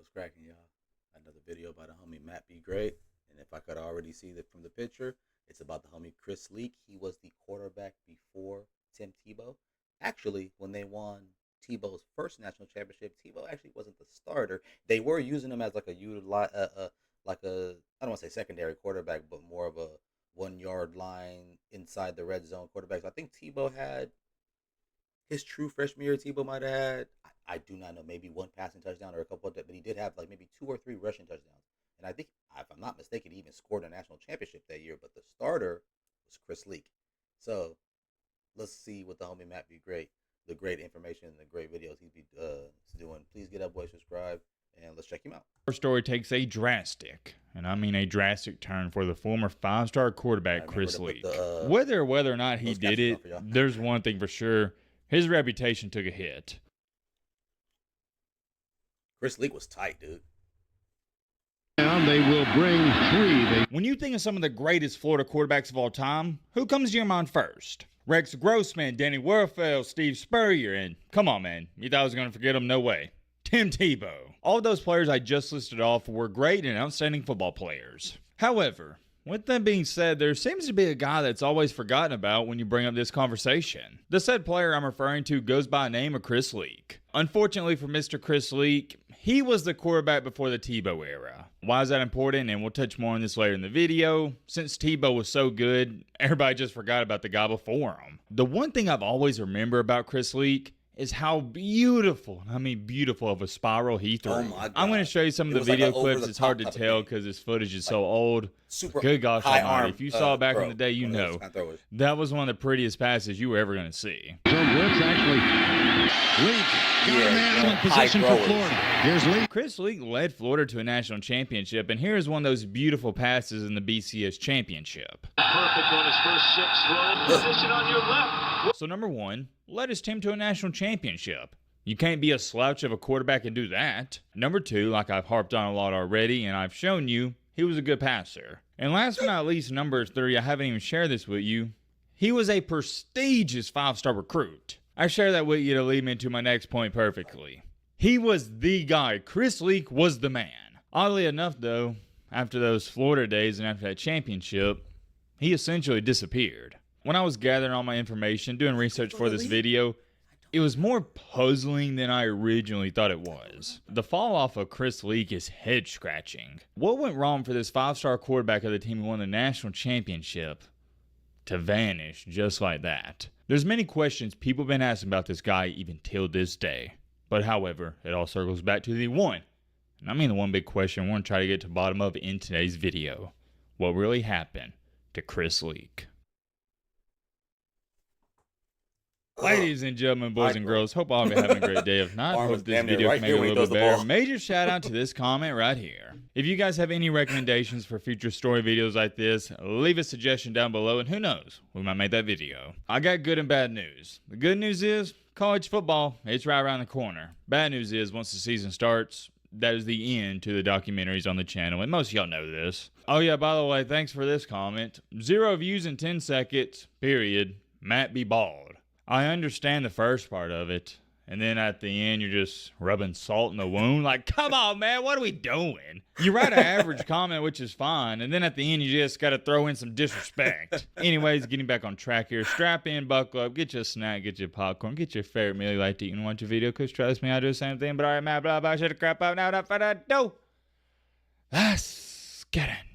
What's cracking, y'all? Another video by the homie Matt B. Great. And if I could already see that from the picture, it's about the homie Chris Leak. He was the quarterback before Tim Tebow. Actually, when they won Tebow's first national championship, Tebow actually wasn't the starter. They were using him as like a I don't want to say secondary quarterback, but more of a 1 yard line inside the red zone quarterback. So I think Tebow had his true freshman year. Tebow might have had, I do not know, maybe one passing touchdown or a couple of, but he did have like maybe 2 or 3 rushing touchdowns. And I think, if I'm not mistaken, he even scored a national championship that year. But the starter was Chris Leak. So let's see what the homie Matt be great, the great information and the great videos he's be doing. Please get up, boy, subscribe, and let's check him out. Our story takes a drastic, and I mean a drastic turn for the former 5-star quarterback Chris Leak. Whether or not he did it, there's one thing for sure. His reputation took a hit. Chris Leak was tight, dude. And they will bring 3. When you think of some of the greatest Florida quarterbacks of all time, who comes to your mind first? Rex Grossman, Danny Werfel, Steve Spurrier, and come on, man, you thought I was going to forget him? No way. Tim Tebow. All of those players I just listed off were great and outstanding football players. However, with that being said, there seems to be a guy that's always forgotten about when you bring up this conversation. The said player I'm referring to goes by the name of Chris Leak. Unfortunately for Mr. Chris Leak, he was the quarterback before the Tebow era. Why is that important? And we'll touch more on this later in the video. Since Tebow was so good, everybody just forgot about the guy before him. The one thing I've always remembered about Chris Leak is how beautiful, I mean beautiful, of a spiral he threw. Oh my God. I'm going to show you some of the video clips. It's hard to tell because this footage is so old. Super Good gosh high almighty. arm, If you saw it back throw. in the day, you know. That was one of the prettiest passes you were ever going to see. So Blitz actually. Leak got a man in position for Florida. Here's Leak. Chris Leak led Florida to a national championship, and here's one of those beautiful passes in the BCS championship. Perfect on his first 6 throw. Position on your left. So number one, led his team to a national championship. You can't be a slouch of a quarterback and do that. Number two, like I've harped on a lot already, and I've shown you, he was a good passer. And last but not least, number 3, I haven't even shared this with you. He was a prestigious 5-star recruit. I share that with you to lead me into my next point perfectly. He was the guy. Chris Leak was the man. Oddly enough, though, after those Florida days and after that championship, he essentially disappeared. When I was gathering all my information, doing research for this video, it was more puzzling than I originally thought it was. The fall off of Chris Leak is head scratching. What went wrong for this 5-star quarterback of the team who won the national championship to vanish just like that? There's many questions people have been asking about this guy even till this day. But however, it all circles back to the one. And I mean the one big question I want to try to get to the bottom of in today's video. What really happened to Chris Leak? Ladies and gentlemen, boys and girls, hope all of you are having a great day. If not, hope this video can make it a little bit better. Major shout out to this comment right here. If you guys have any recommendations for future story videos like this, leave a suggestion down below, and who knows, we might make that video. I got good and bad news. The good news is college football, it's right around the corner. Bad news is once the season starts, that is the end to the documentaries on the channel, and most of y'all know this. Oh yeah, by the way, thanks for this comment. 0 views in 10 seconds, period. Matt be bald. I understand the first part of it, and then at the end, you're just rubbing salt in the wound. Like, come on, man, what are we doing? You write an average comment, which is fine, and then at the end, you just got to throw in some disrespect. Anyways, getting back on track here. Strap in, buckle up, get your snack, get your popcorn, get your favorite meal you like to eat and watch a video, because trust me, I do the same thing. But all right, man, blah, blah, shut the crap up now, not for that dough. Let's get into it.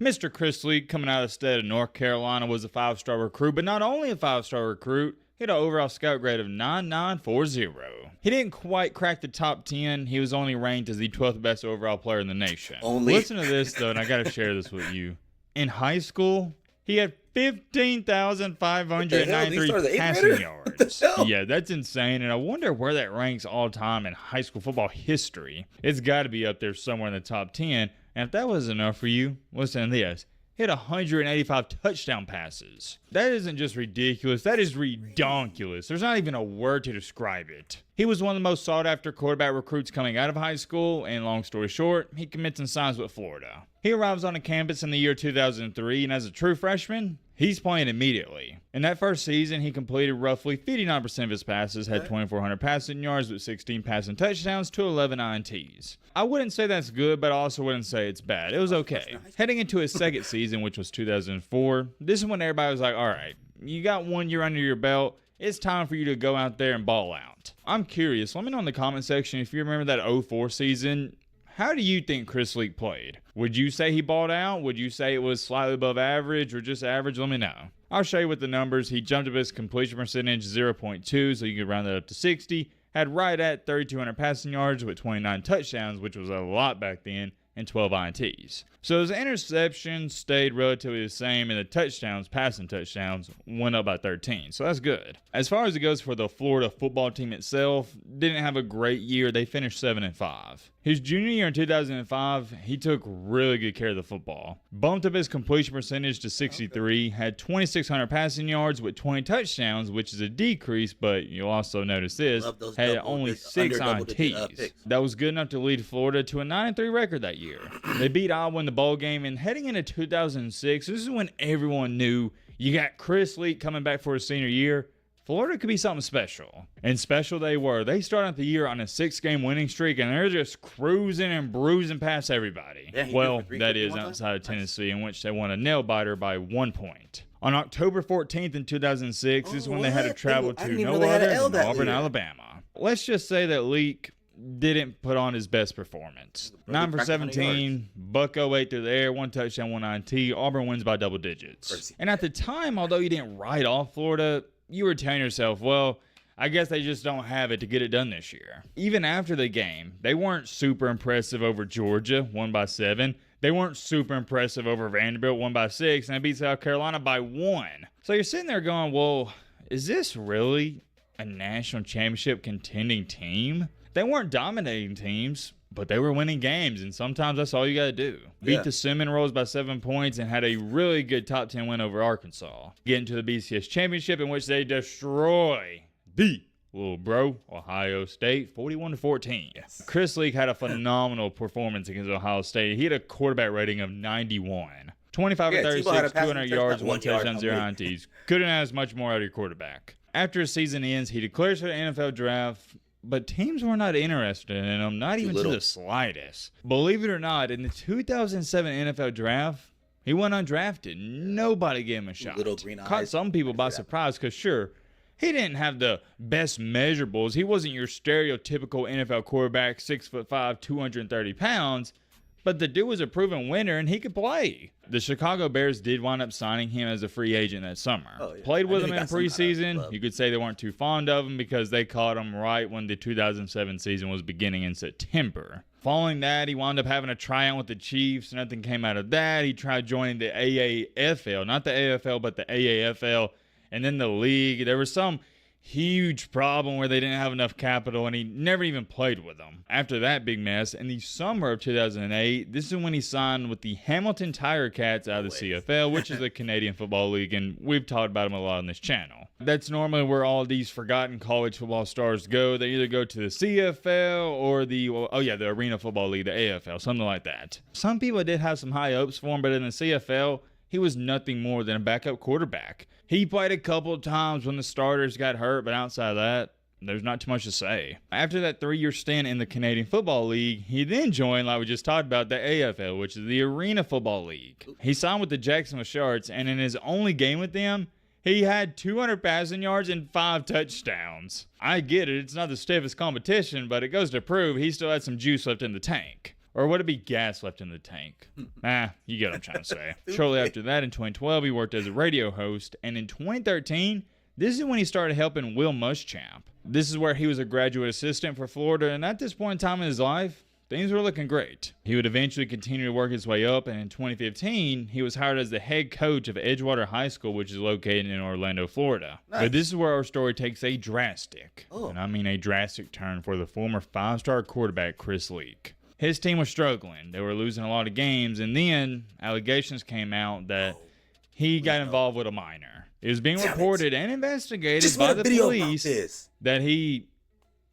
Mr. Chris Leak, coming out of the state of North Carolina, was a 5-star recruit, but not only a 5-star recruit, he had an overall scout grade of 9940. He didn't quite crack the top 10. He was only ranked as the 12th best overall player in the nation. Listen to this, though, and I got to share this with you. In high school, he had 15,593 passing yards. Yeah, that's insane, and I wonder where that ranks all time in high school football history. It's got to be up there somewhere in the top 10. And if that wasn't enough for you, listen to this. Hit 185 touchdown passes. That isn't just ridiculous. That is redonkulous. There's not even a word to describe it. He was one of the most sought after quarterback recruits coming out of high school, and long story short, he commits and signs with Florida. He arrives on a campus in the year 2003, and as a true freshman, he's playing immediately. In that first season, he completed roughly 59% of his passes, had 2,400 passing yards with 16 passing touchdowns to 11 INTs. I wouldn't say that's good, but I also wouldn't say it's bad. It was okay. Heading into his second season, which was 2004, this is when everybody was like, all right, you got 1 year under your belt. It's time for you to go out there and ball out. I'm curious. Let me know in the comment section if you remember that 04 season. How do you think Chris Leak played? Would you say he balled out? Would you say it was slightly above average or just average? Let me know. I'll show you with the numbers. He jumped up his completion percentage 0.2, so you can round that up to 60. Had right at 3,200 passing yards with 29 touchdowns, which was a lot back then, and 12 INTs. So his interceptions stayed relatively the same, and the touchdowns, passing touchdowns, went up by 13. So that's good. As far as it goes for the Florida football team itself, didn't have a great year. They finished 7-5. His junior year in 2005, he took really good care of the football. Bumped up his completion percentage to 63, had 2,600 passing yards with 20 touchdowns, which is a decrease, but you'll also notice this, had only 6 INTs. That was good enough to lead Florida to a 9-3 record that year. They beat Iowa in the bowl game, and heading into 2006, this is when everyone knew you got Chris Leak coming back for his senior year. Florida could be something special. And special they were. They started out the year on a 6-game winning streak, and they're just cruising and bruising past everybody. Yeah, well, that is outside of Tennessee, in which they won a nail-biter by 1 point. On October 14th in 2006, this is when they had to travel to no other than Auburn, Alabama. Let's just say that Leak didn't put on his best performance. 9 for 17, buck 08 through the air, 1 touchdown, 1 INT. Auburn wins by double digits. And at the time, although you didn't write off Florida, you were telling yourself, well, I guess they just don't have it to get it done this year. Even after the game, they weren't super impressive over Georgia, 1 by 7. They weren't super impressive over Vanderbilt, 1 by 6, and they beat South Carolina by 1. So you're sitting there going, well, is this really a national championship contending team? They weren't dominating teams, but they were winning games, and sometimes that's all you got to do. Beat the Seminoles by 7 points and had a really good top 10 win over Arkansas. Get into the BCS championship, in which they destroy the little bro, Ohio State, 41-14. Yes. Chris Leak had a phenomenal performance against Ohio State. He had a quarterback rating of 91. 25 for 36, 200 yards, 1 touchdown, 0 INTs. Couldn't ask much more out of your quarterback. After his season ends, he declares for the NFL draft, but teams were not interested in him, not even to the slightest. Believe it or not, in the 2007 NFL draft, he went undrafted. Nobody gave him a shot. Little green eyes. Caught some people by surprise because, sure, he didn't have the best measurables. He wasn't your stereotypical NFL quarterback, 6'5", 230 pounds. But the dude was a proven winner, and he could play. The Chicago Bears did wind up signing him as a free agent that summer. Played with him in preseason. You could say they weren't too fond of him because they caught him right when the 2007 season was beginning in September. Following that, he wound up having a tryout with the Chiefs. Nothing came out of that. He tried joining the AAFL, not the AFL, but the AAFL, and then the league. There was some huge problem where they didn't have enough capital, and he never even played with them. After that big mess, in the summer of 2008, this is when he signed with the Hamilton Tiger Cats out of the CFL, which is the Canadian Football League, and we've talked about them a lot on this channel. That's normally where all these forgotten college football stars go. They either go to the CFL or the Arena Football League, the AFL, something like that. Some people did have some high hopes for him, but in the CFL, he was nothing more than a backup quarterback. He played a couple of times when the starters got hurt, but outside of that, there's not too much to say. After that 3-year stint in the Canadian Football League, he then joined, like we just talked about, the AFL, which is the Arena Football League. He signed with the Jacksonville Sharks, and in his only game with them, he had 200 passing yards and 5 touchdowns. I get it, it's not the stiffest competition, but it goes to prove he still had some juice left in the tank. Or would it be gas left in the tank? You get what I'm trying to say. Shortly after that, in 2012, he worked as a radio host. And in 2013, this is when he started helping Will Muschamp. This is where he was a graduate assistant for Florida. And at this point in time in his life, things were looking great. He would eventually continue to work his way up. And in 2015, he was hired as the head coach of Edgewater High School, which is located in Orlando, Florida. Nice. But this is where our story takes a drastic, and I mean a drastic turn for the former 5-star quarterback, Chris Leak. His team was struggling. They were losing a lot of games. And then allegations came out that he got involved with a minor. It was being reported and investigated by the police that he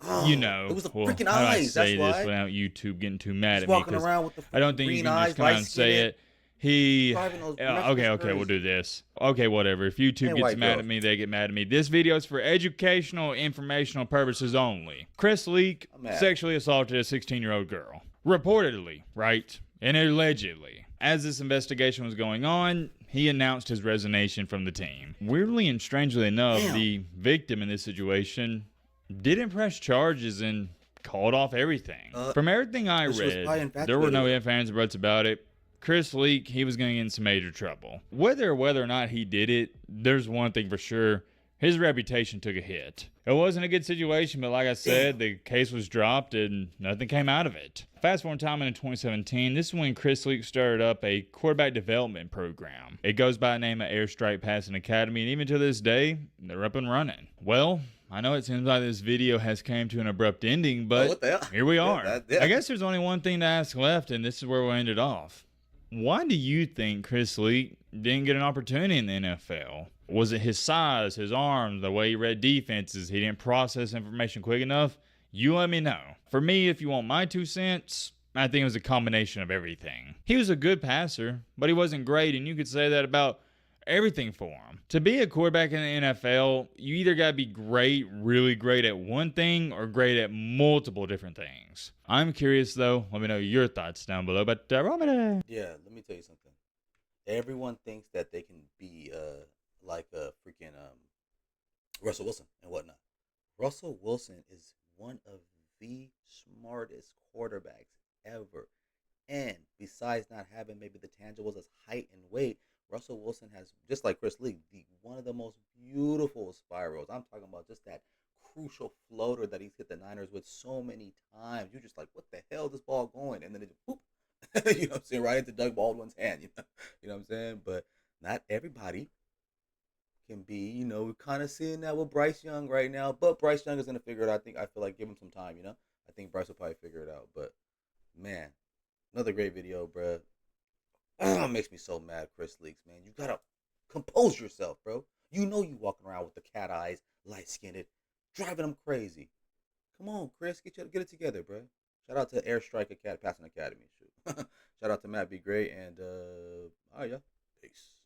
Oh, you know, it was the well, freaking how do I eyes. say That's this why. without YouTube getting too mad He's at me? walking Because around with the I don't think you green can eyes, just come out and say light-skinned, it. He, driving those okay, Mexicans we'll do crazy. this. Okay, whatever. If YouTube And gets white mad girls. at me, they get mad at me. This video is for educational, informational purposes only. Chris Leak I'm mad. sexually assaulted a 16-year-old girl. Reportedly, right? And allegedly. As this investigation was going on, he announced his resignation from the team. Weirdly and strangely enough, Damn. the victim in this situation didn't press charges and called off everything. From everything I she was probably read, there were no infatuated ifs, ands, or buts about it. Chris Leak, he was going to get in some major trouble. Whether or not he did it, there's one thing for sure. His reputation took a hit. It wasn't a good situation, but like I said, the case was dropped and nothing came out of it. Fast forward time in 2017, this is when Chris Leak started up a quarterback development program. It goes by the name of Airstrike Passing Academy, and even to this day, they're up and running. Well, I know it seems like this video has came to an abrupt ending, but what the hell? here we Yeah, are. yeah. I guess there's only one thing to ask left, and this is where we'll end it off. Why do you think Chris Leak didn't get an opportunity in the NFL? Was it his size, his arms, the way he read defenses, he didn't process information quick enough? You let me know. For me, if you want my 2 cents, I think it was a combination of everything. He was a good passer, but he wasn't great, and you could say that about everything for him. To be a quarterback in the NFL, you either got to be great, really great at one thing, or great at multiple different things. I'm curious though. Let me know your thoughts down below. But Romana. Yeah, let me tell you something. Everyone thinks that they can be like a freaking Russell Wilson and whatnot. Russell Wilson is one of the smartest quarterbacks ever. And besides not having maybe the tangibles as height and weight, Russell Wilson has, just like Chris Leak, one of the most beautiful spirals. I'm talking about just that crucial floater that he's hit the Niners with so many times. You're just like, what the hell is this ball going? And then it just, whoop, you know what I'm saying, right into Doug Baldwin's hand. You know what I'm saying? But not everybody can be, you know, we're kind of seeing that with Bryce Young right now. But Bryce Young is going to figure it out. I feel like give him some time, you know? I think Bryce will probably figure it out. But, man, another great video, bruh. Makes me so mad, Chris Leaks, man. You gotta compose yourself, bro. You know you walking around with the cat eyes, light-skinned, driving them crazy. Come on, Chris, get it together, bro. Shout out to Airstrike Passing Academy. Shoot. Shout out to Matt Be Great, and all right, y'all. Peace.